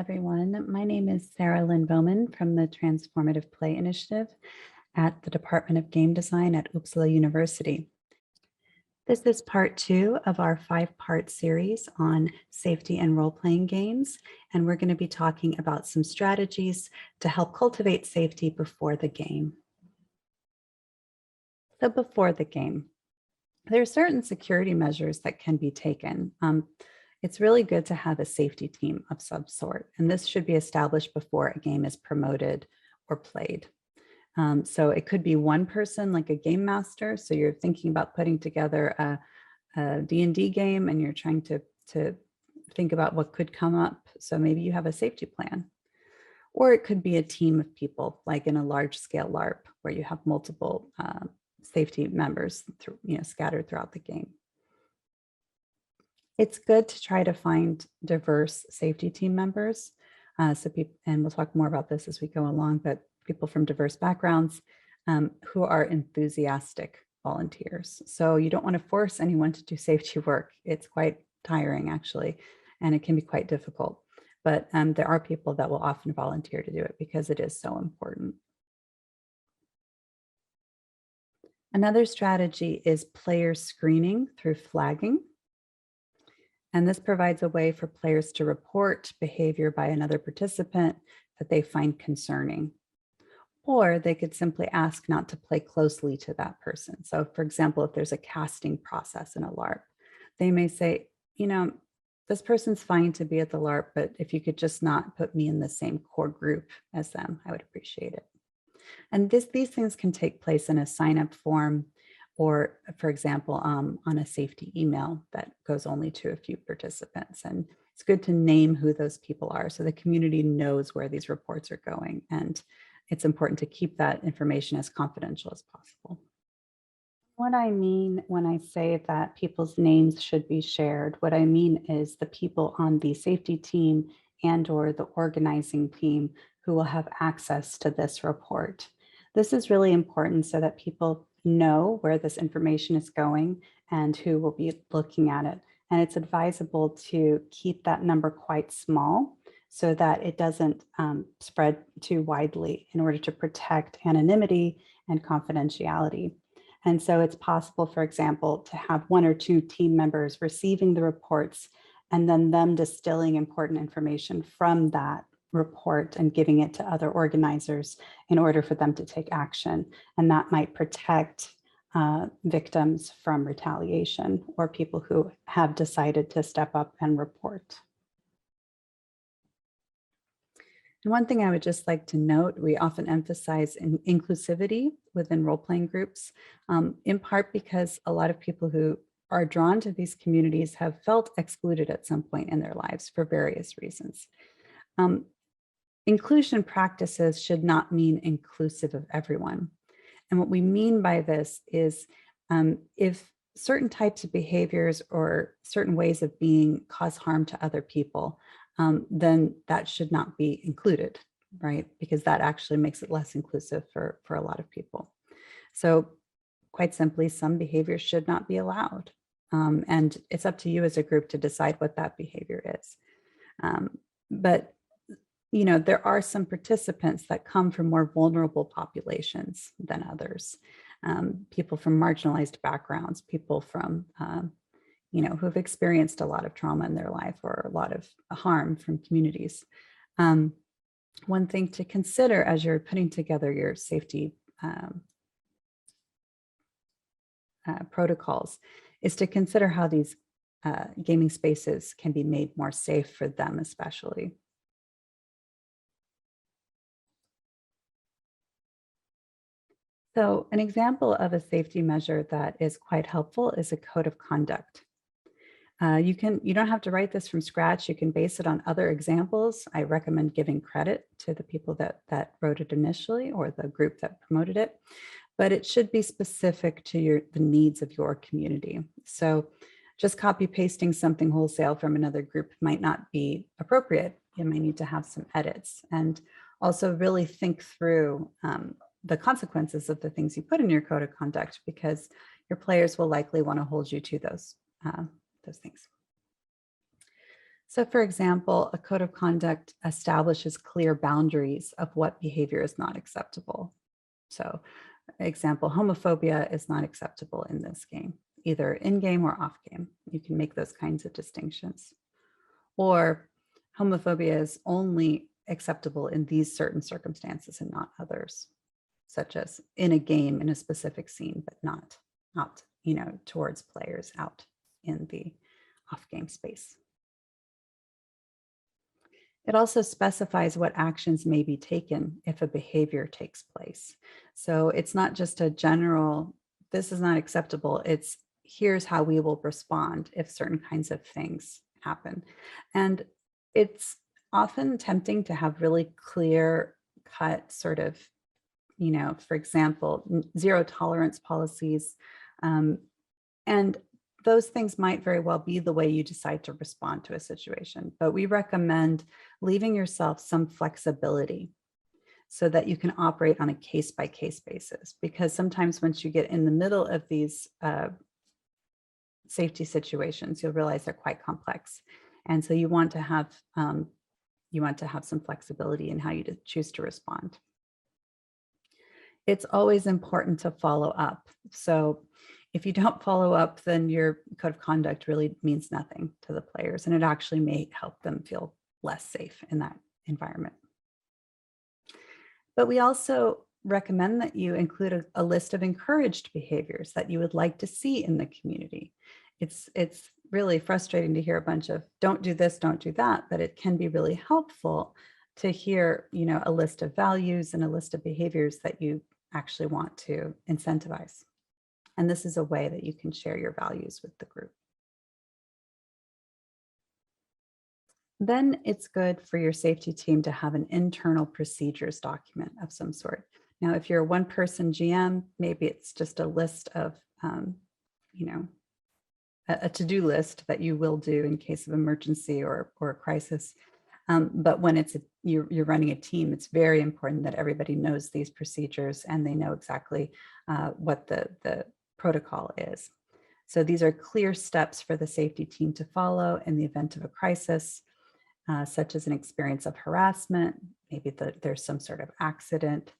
everyone. My name is Sarah Lynne Bowman from the Transformative Play Initiative at the Department of Game Design at Uppsala University. This is part 2 of our 5-part series on safety and role-playing games, and we're going to be talking about some strategies to help cultivate safety before the game. So before the game, there are certain security measures that can be taken. It's really good to have a safety team of some sort, and this should be established before a game is promoted or played. So it could be one person, like a game master. So you're thinking about putting together a D&D game and you're trying to think about what could come up. So maybe you have a safety plan. Or it could be a team of people, like in a large-scale LARP, where you have multiple safety members scattered throughout the game. It's good to try to find diverse safety team members. And we'll talk more about this as we go along, but people from diverse backgrounds who are enthusiastic volunteers. So you don't want to force anyone to do safety work. It's quite tiring, actually, and it can be quite difficult. But there are people that will often volunteer to do it because it is so important. Another strategy is player screening through flagging. And this provides a way for players to report behavior by another participant that they find concerning. Or they could simply ask not to play closely to that person. So for example, if there's a casting process in a LARP, they may say, this person's fine to be at the LARP, but if you could just not put me in the same core group as them, I would appreciate it. And these things can take place in a sign-up form, or, for example, on a safety email that goes only to a few participants. And it's good to name who those people are so the community knows where these reports are going. And it's important to keep that information as confidential as possible. What I mean when I say that people's names should be shared, what I mean is the people on the safety team and/or the organizing team who will have access to this report. This is really important so that people know where this information is going and who will be looking at it. And it's advisable to keep that number quite small so that it doesn't spread too widely in order to protect anonymity and confidentiality. And so it's possible, for example, to have 1 or 2 team members receiving the reports and then them distilling important information from that report and giving it to other organizers in order for them to take action. And that might protect victims from retaliation or people who have decided to step up and report. And one thing I would just like to note, we often emphasize inclusivity within role-playing groups, in part because a lot of people who are drawn to these communities have felt excluded at some point in their lives for various reasons. Inclusion practices should not mean inclusive of everyone. And what we mean by this is if certain types of behaviors or certain ways of being cause harm to other people, then that should not be included, right? Because that actually makes it less inclusive for a lot of people. So quite simply, some behaviors should not be allowed. And it's up to you as a group to decide what that behavior is. But there are some participants that come from more vulnerable populations than others. People from marginalized backgrounds, people from who've experienced a lot of trauma in their life or a lot of harm from communities. One thing to consider as you're putting together your safety protocols is to consider how these gaming spaces can be made more safe for them especially. So an example of a safety measure that is quite helpful is a code of conduct. You don't have to write this from scratch. You can base it on other examples. I recommend giving credit to the people that wrote it initially or the group that promoted it, but it should be specific to the needs of your community. So just copy pasting something wholesale from another group might not be appropriate. You might need to have some edits and also really think through the consequences of the things you put in your code of conduct, because your players will likely want to hold you to those things. So for example, a code of conduct establishes clear boundaries of what behavior is not acceptable. So example, homophobia is not acceptable in this game, either in-game or off-game. You can make those kinds of distinctions. Or homophobia is only acceptable in these certain circumstances and not others, such as in a game in a specific scene, but not towards players out in the off-game space. It also specifies what actions may be taken if a behavior takes place. So it's not just a general, this is not acceptable, it's here's how we will respond if certain kinds of things happen. And it's often tempting to have really clear cut sort of, for example, zero tolerance policies. And those things might very well be the way you decide to respond to a situation, but we recommend leaving yourself some flexibility so that you can operate on a case-by-case basis, because sometimes once you get in the middle of these safety situations, you'll realize they're quite complex. And so you want to have some flexibility in how you choose to respond. It's always important to follow up. So if you don't follow up, then your code of conduct really means nothing to the players, and it actually may help them feel less safe in that environment. But we also recommend that you include a list of encouraged behaviors that you would like to see in the community. It's really frustrating to hear a bunch of don't do this, don't do that, but it can be really helpful to hear, a list of values and a list of behaviors that you actually want to incentivize. And this is a way that you can share your values with the group. Then it's good for your safety team to have an internal procedures document of some sort. Now, if you're a one-person GM, maybe it's just a list of, a to-do list that you will do in case of emergency or a crisis. But when you're running a team, it's very important that everybody knows these procedures and they know exactly what the protocol is. So these are clear steps for the safety team to follow in the event of a crisis, such as an experience of harassment, maybe there's some sort of accident.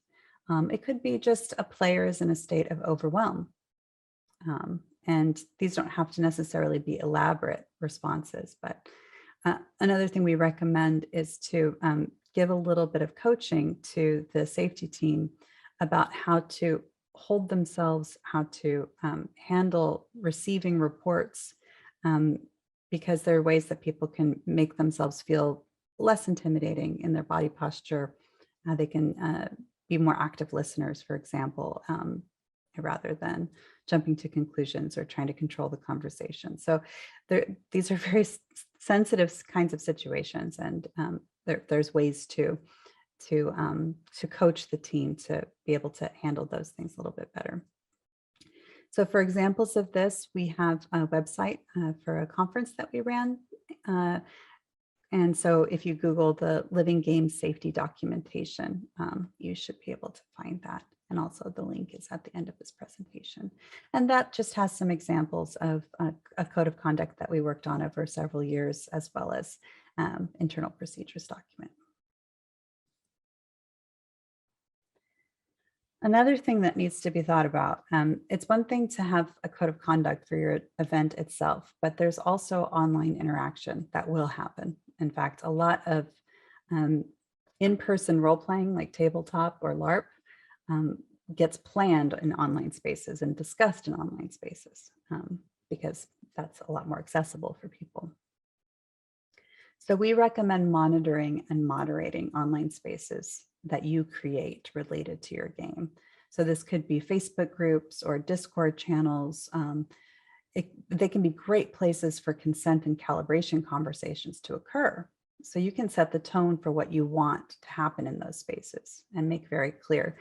It could be just a player is in a state of overwhelm. And these don't have to necessarily be elaborate responses, but another thing we recommend is to give a little bit of coaching to the safety team about how to hold themselves, how to handle receiving reports, because there are ways that people can make themselves feel less intimidating in their body posture. They can be more active listeners, for example, rather than jumping to conclusions or trying to control the conversation. So these are very sensitive kinds of situations, and there's ways to coach the team to be able to handle those things a little bit better. So for examples of this, we have a website for a conference that we ran. And so if you Google the Living Game Safety Documentation, you should be able to find that. And also the link is at the end of this presentation. And that just has some examples of a code of conduct that we worked on over several years, as well as internal procedures document. Another thing that needs to be thought about, it's one thing to have a code of conduct for your event itself, but there's also online interaction that will happen. In fact, a lot of in-person role-playing like tabletop or LARP gets planned in online spaces and discussed in online spaces because that's a lot more accessible for people. So we recommend monitoring and moderating online spaces that you create related to your game. So this could be Facebook groups or Discord channels. They can be great places for consent and calibration conversations to occur. So you can set the tone for what you want to happen in those spaces and make very clear,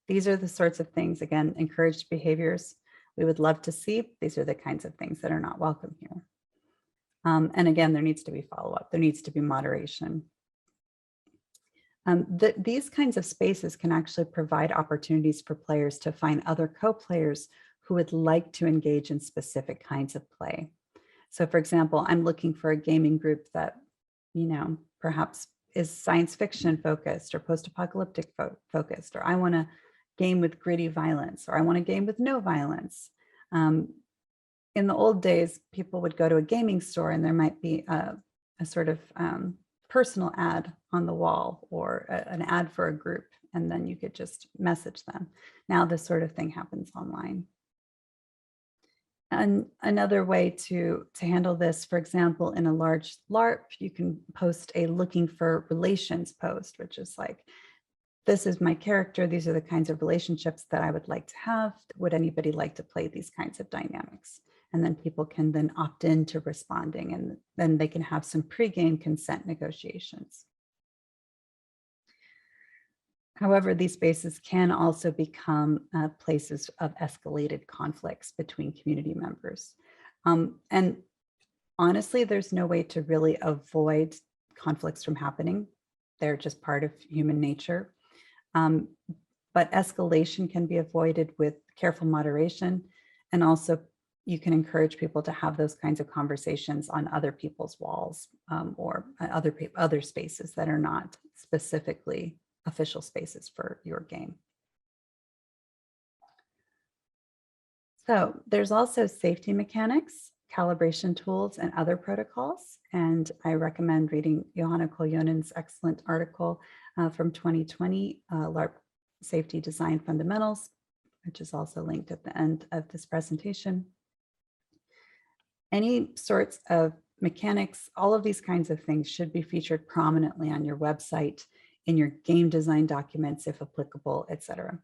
these are the sorts of things, again, encouraged behaviors we would love to see. These are the kinds of things that are not welcome here. And again, there needs to be follow-up. There needs to be moderation. These kinds of spaces can actually provide opportunities for players to find other co-players who would like to engage in specific kinds of play. So for example, I'm looking for a gaming group that perhaps is science fiction focused or post-apocalyptic focused, or I want a game with gritty violence, or I want a game with no violence. In the old days, people would go to a gaming store and there might be a sort of personal ad on the wall, or an ad for a group, and then you could just message them. Now this sort of thing happens online. And another way to handle this, for example, in a large LARP, you can post a looking for relations post, which is like, this is my character, these are the kinds of relationships that I would like to have. Would anybody like to play these kinds of dynamics? And then people can then opt into responding, and then they can have some pre-game consent negotiations. However, these spaces can also become places of escalated conflicts between community members. And honestly, there's no way to really avoid conflicts from happening. They're just part of human nature. But escalation can be avoided with careful moderation. And also you can encourage people to have those kinds of conversations on other people's walls, or other spaces that are not specifically official spaces for your game. So there's also safety mechanics, calibration tools, and other protocols. And I recommend reading Johanna Koljonen's excellent article from 2020, LARP Safety Design Fundamentals, which is also linked at the end of this presentation. Any sorts of mechanics, all of these kinds of things should be featured prominently on your website, in your game design documents, if applicable, etc.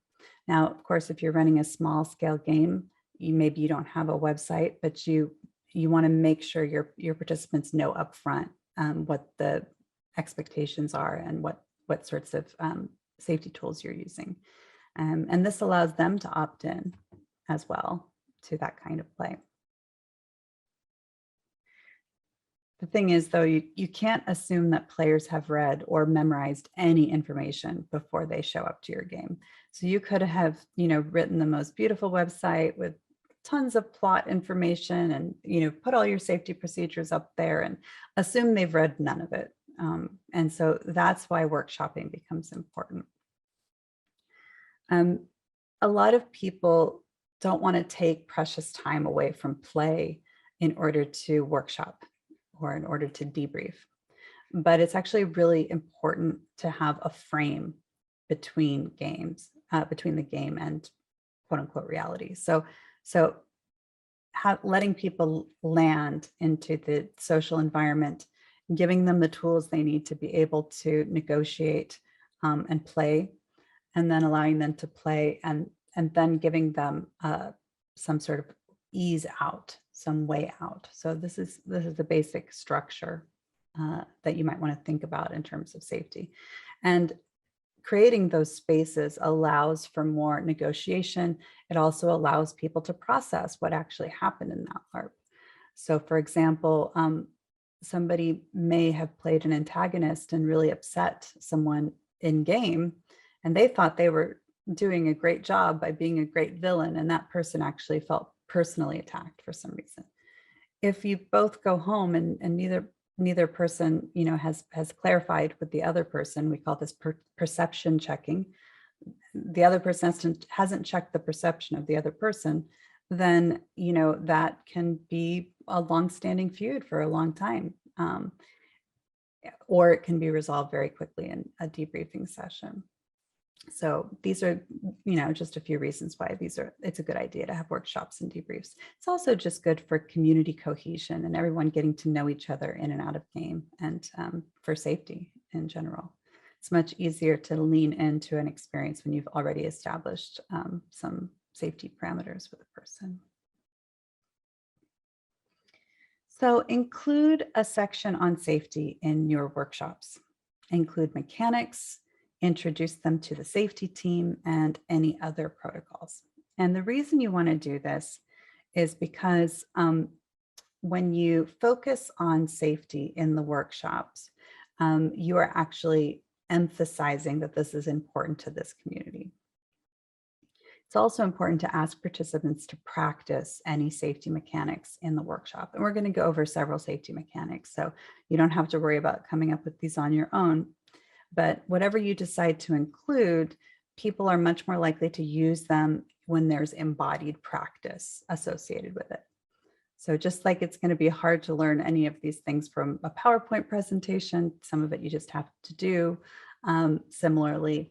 Now, of course, if you're running a small scale game, maybe you don't have a website, but you want to make sure your participants know upfront what the expectations are and what sorts of safety tools you're using. And this allows them to opt in as well to that kind of play. The thing is, though, you can't assume that players have read or memorized any information before they show up to your game. So you could have, written the most beautiful website with tons of plot information and, put all your safety procedures up there and assume they've read none of it. And so that's why workshopping becomes important. A lot of people don't want to take precious time away from play in order to workshop or in order to debrief. But it's actually really important to have a frame between games, between the game and quote unquote reality. So letting people land into the social environment, giving them the tools they need to be able to negotiate and play, and then allowing them to play and then giving them some sort of ease out, some way out. So this is the basic structure that you might want to think about in terms of safety. And creating those spaces allows for more negotiation. It also allows people to process what actually happened in that LARP. So for example, somebody may have played an antagonist and really upset someone in game, and they thought they were doing a great job by being a great villain, and that person actually felt personally attacked for some reason. If you both go home and neither person has clarified with the other person, we call this perception checking, the other person hasn't checked the perception of the other person, then that can be a long-standing feud for a long time, or it can be resolved very quickly in a debriefing session. So these are, just a few reasons why it's a good idea to have workshops and debriefs. It's also just good for community cohesion and everyone getting to know each other in and out of game, and for safety in general. It's much easier to lean into an experience when you've already established some safety parameters with a person. So include a section on safety in your workshops. Include mechanics, introduce them to the safety team, and any other protocols. And the reason you want to do this is because when you focus on safety in the workshops, you are actually emphasizing that this is important to this community. It's also important to ask participants to practice any safety mechanics in the workshop. And we're going to go over several safety mechanics, so you don't have to worry about coming up with these on your own. But whatever you decide to include, people are much more likely to use them when there's embodied practice associated with it. So just like it's going to be hard to learn any of these things from a PowerPoint presentation, some of it you just have to do. Similarly,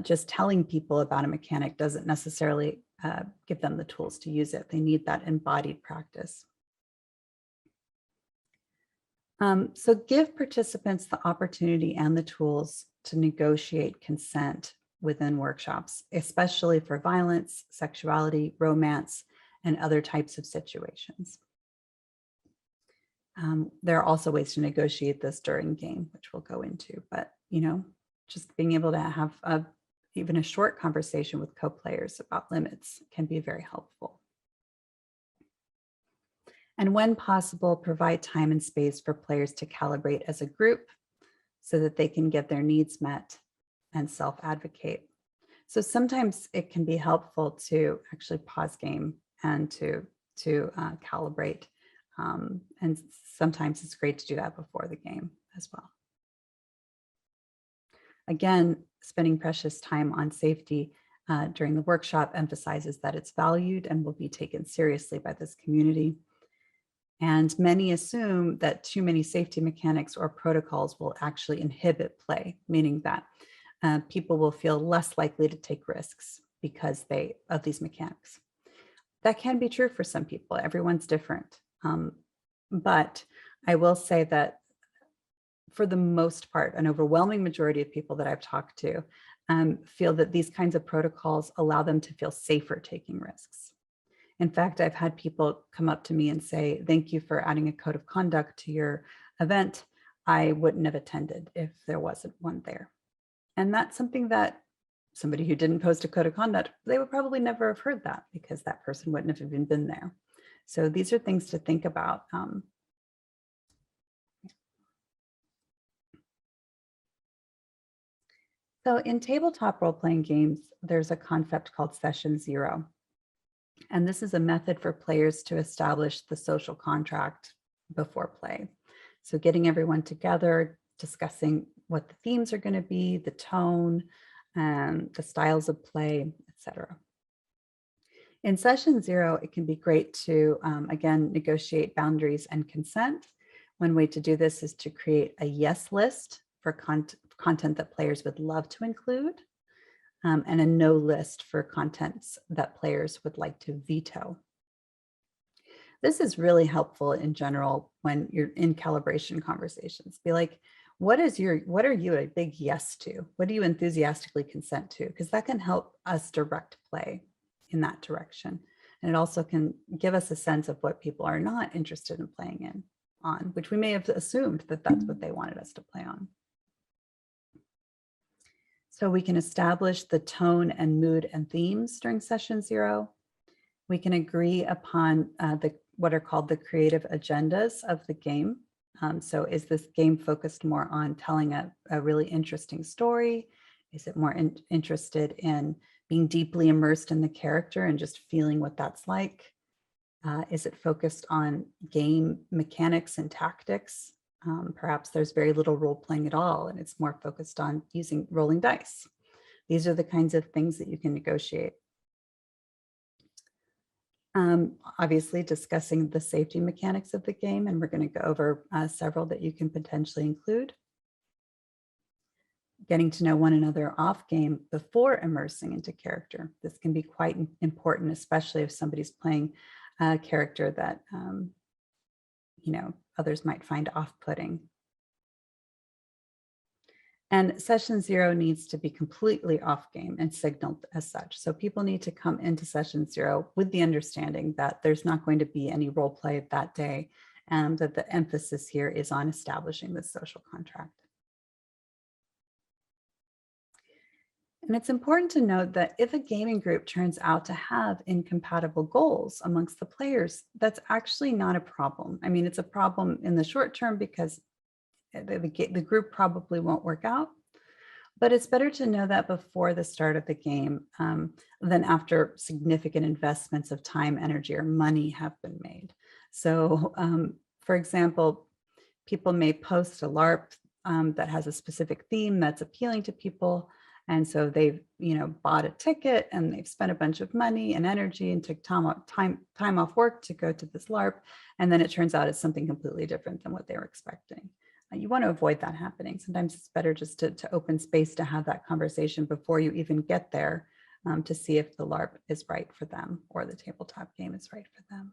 just telling people about a mechanic doesn't necessarily give them the tools to use it. They need that embodied practice. So give participants the opportunity and the tools to negotiate consent within workshops, especially for violence, sexuality, romance, and other types of situations. There are also ways to negotiate this during game, which we'll go into, but just being able to have even a short conversation with co-players about limits can be very helpful. And when possible, provide time and space for players to calibrate as a group so that they can get their needs met and self-advocate. So sometimes it can be helpful to actually pause game and to calibrate. And sometimes it's great to do that before the game as well. Again, spending precious time on safety during the workshop emphasizes that it's valued and will be taken seriously by this community. And many assume that too many safety mechanics or protocols will actually inhibit play, meaning that people will feel less likely to take risks because of these mechanics. That can be true for some people. Everyone's different. But I will say that for the most part, an overwhelming majority of people that I've talked to feel that these kinds of protocols allow them to feel safer taking risks. In fact, I've had people come up to me and say, thank you for adding a code of conduct to your event. I wouldn't have attended if there wasn't one there. And that's something that somebody who didn't post a code of conduct, they would probably never have heard that because that person wouldn't have even been there. So these are things to think about. So in tabletop role-playing games, there's a concept called session zero. And this is a method for players to establish the social contract before play. So getting everyone together, discussing what the themes are going to be, the tone, the styles of play, etc. In session zero, it can be great to, again, negotiate boundaries and consent. One way to do this is to create a yes list for content that players would love to include, and a no list for contents that players would like to veto. This is really helpful in general when you're in calibration conversations. Be like, what are you a big yes to? What do you enthusiastically consent to? Because that can help us direct play in that direction. And it also can give us a sense of what people are not interested in playing on, which we may have assumed that that's what they wanted us to play on. So we can establish the tone and mood and themes during session zero. We can agree upon what are called the creative agendas of the game. So is this game focused more on telling a really interesting story? Is it more interested in being deeply immersed in the character and just feeling what that's like? Is it focused on game mechanics and tactics? Perhaps there's very little role playing at all, and it's more focused on rolling dice. These are the kinds of things that you can negotiate. Obviously, discussing the safety mechanics of the game, and we're going to go over several that you can potentially include. Getting to know one another off game before immersing into character. This can be quite important, especially if somebody's playing a character that others might find off-putting. And session zero needs to be completely off game and signaled as such. So people need to come into session zero with the understanding that there's not going to be any role play that day, and that the emphasis here is on establishing this social contract. And it's important to note that if a gaming group turns out to have incompatible goals amongst the players, that's actually not a problem. I mean, it's a problem in the short term because the group probably won't work out. But it's better to know that before the start of the game than after significant investments of time, energy, or money have been made. So, for example, people may post a LARP that has a specific theme that's appealing to people. And so they've, bought a ticket and they've spent a bunch of money and energy and took time off work to go to this LARP. And then it turns out it's something completely different than what they were expecting. You want to avoid that happening. Sometimes it's better just to open space to have that conversation before you even get there to see if the LARP is right for them or the tabletop game is right for them.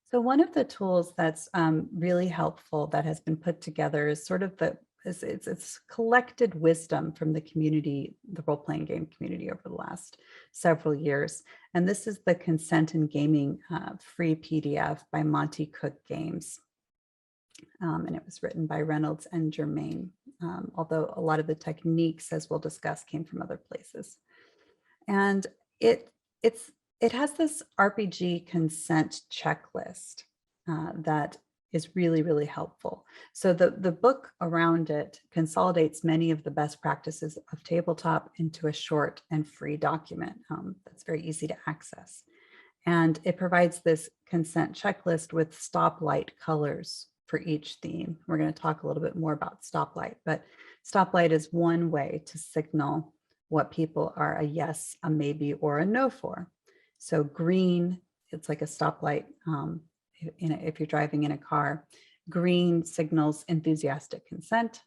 So one of the tools that's really helpful that has been put together is sort of it's collected wisdom from the community, the role-playing game community over the last several years. And this is the Consent in Gaming free PDF by Monty Cook Games. And it was written by Reynolds and Germain, although a lot of the techniques, as we'll discuss, came from other places. And it has this RPG consent checklist that is really, really helpful. So the book around it consolidates many of the best practices of tabletop into a short and free document that's very easy to access. And it provides this consent checklist with stoplight colors for each theme. We're going to talk a little bit more about stoplight, but stoplight is one way to signal what people are a yes, a maybe, or a no for. So green, it's like a stoplight if you're driving in a car. Green signals enthusiastic consent.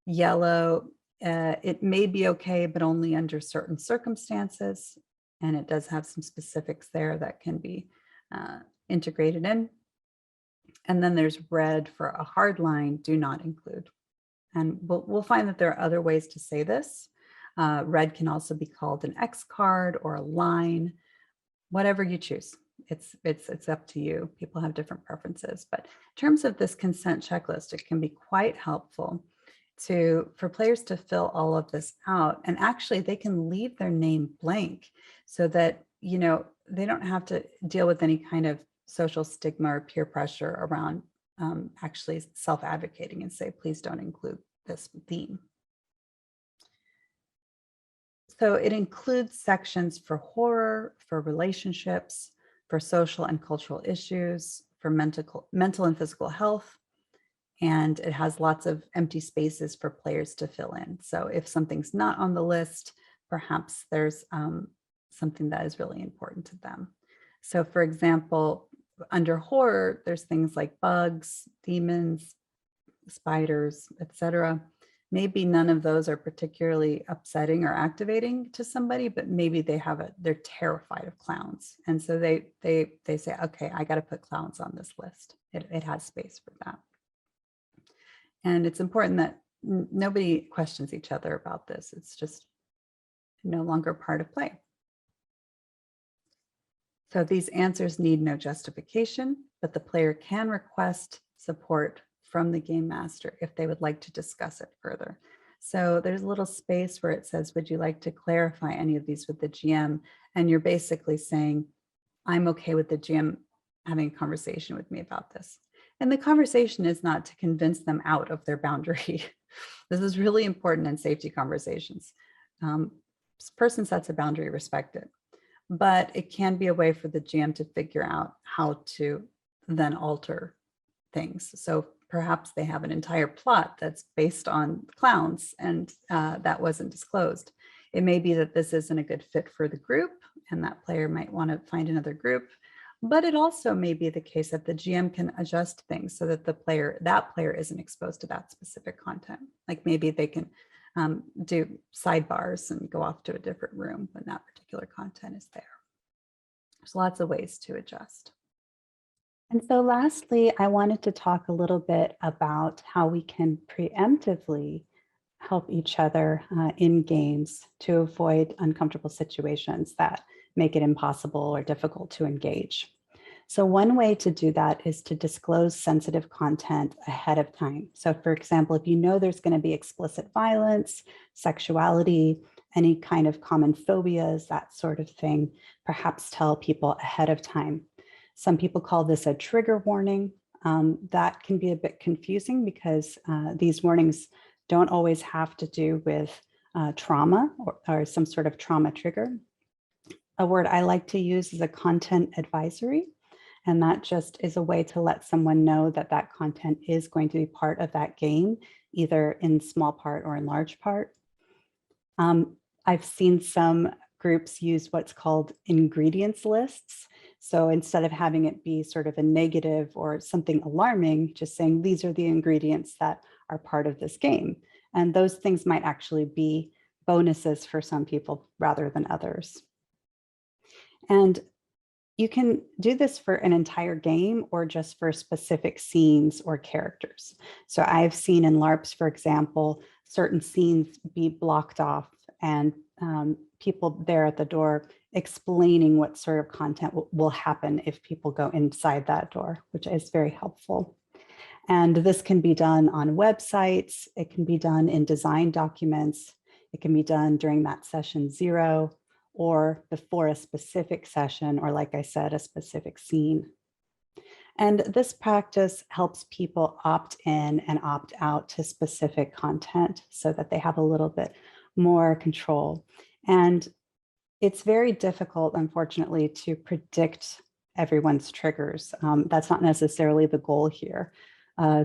Yellow, it may be okay, but only under certain circumstances. And it does have some specifics there that can be integrated in. And then there's red for a hard line, do not include. And we'll find that there are other ways to say this. Red can also be called an X card or a line, whatever you choose. It's up to you. People have different preferences. But in terms of this consent checklist, it can be quite helpful for players to fill all of this out. And actually, they can leave their name blank so that, they don't have to deal with any kind of social stigma or peer pressure around actually self-advocating and say, please don't include this theme. So it includes sections for horror, for relationships, for social and cultural issues, for mental and physical health. And it has lots of empty spaces for players to fill in. So if something's not on the list, perhaps there's something that is really important to them. So for example, under horror, there's things like bugs, demons, spiders, etc. Maybe none of those are particularly upsetting or activating to somebody, but maybe they're terrified of clowns. And so they say, okay, I got to put clowns on this list. It has space for that. And it's important that nobody questions each other about this. It's just no longer part of play. So these answers need no justification, but the player can request support from the game master if they would like to discuss it further. So there's a little space where it says, would you like to clarify any of these with the GM? And you're basically saying, I'm okay with the GM having a conversation with me about this. And the conversation is not to convince them out of their boundary. This is really important in safety conversations. Person sets a boundary, respect it. But it can be a way for the GM to figure out how to then alter things. So perhaps they have an entire plot that's based on clowns and that wasn't disclosed. It may be that this isn't a good fit for the group and that player might want to find another group. But it also may be the case that the GM can adjust things so that that player isn't exposed to that specific content. Like maybe they can do sidebars and go off to a different room when that particular content is there. There's lots of ways to adjust. And so lastly, I wanted to talk a little bit about how we can preemptively help each other in games to avoid uncomfortable situations that make it impossible or difficult to engage. So one way to do that is to disclose sensitive content ahead of time. So for example, if you know there's going to be explicit violence, sexuality, any kind of common phobias, that sort of thing, perhaps tell people ahead of time. Some people call this a trigger warning. That can be a bit confusing because these warnings don't always have to do with trauma or some sort of trauma trigger. A word I like to use is a content advisory. And that just is a way to let someone know that that content is going to be part of that game, either in small part or in large part. I've seen some groups use what's called ingredients lists. So instead of having it be sort of a negative or something alarming, just saying these are the ingredients that are part of this game. And those things might actually be bonuses for some people rather than others. And you can do this for an entire game or just for specific scenes or characters. So I've seen in LARPs, for example, certain scenes be blocked off and people there at the door explaining what sort of content will happen if people go inside that door, which is very helpful. And this can be done on websites. It can be done in design documents. It can be done during that session 0 or before a specific session, or like I said, a specific scene. And this practice helps people opt in and opt out to specific content so that they have a little bit more control. And it's very difficult, unfortunately, to predict everyone's triggers. That's not necessarily the goal here.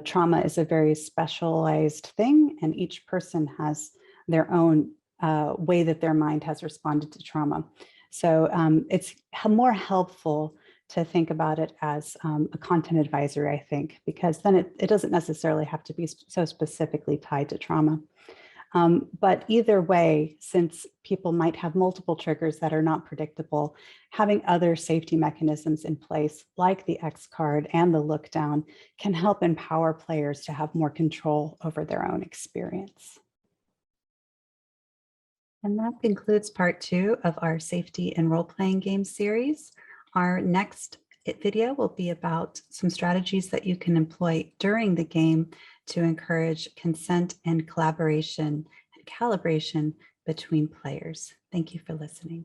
Trauma is a very specialized thing, and each person has their own way that their mind has responded to trauma. So it's more helpful to think about it as a content advisory, I think, because then it doesn't necessarily have to be so specifically tied to trauma. But either way, since people might have multiple triggers that are not predictable, having other safety mechanisms in place, like the X card and the look down, can help empower players to have more control over their own experience. And that concludes part 2 of our safety and role-playing game series. Our next video will be about some strategies that you can employ during the game to encourage consent and collaboration and calibration between players. Thank you for listening.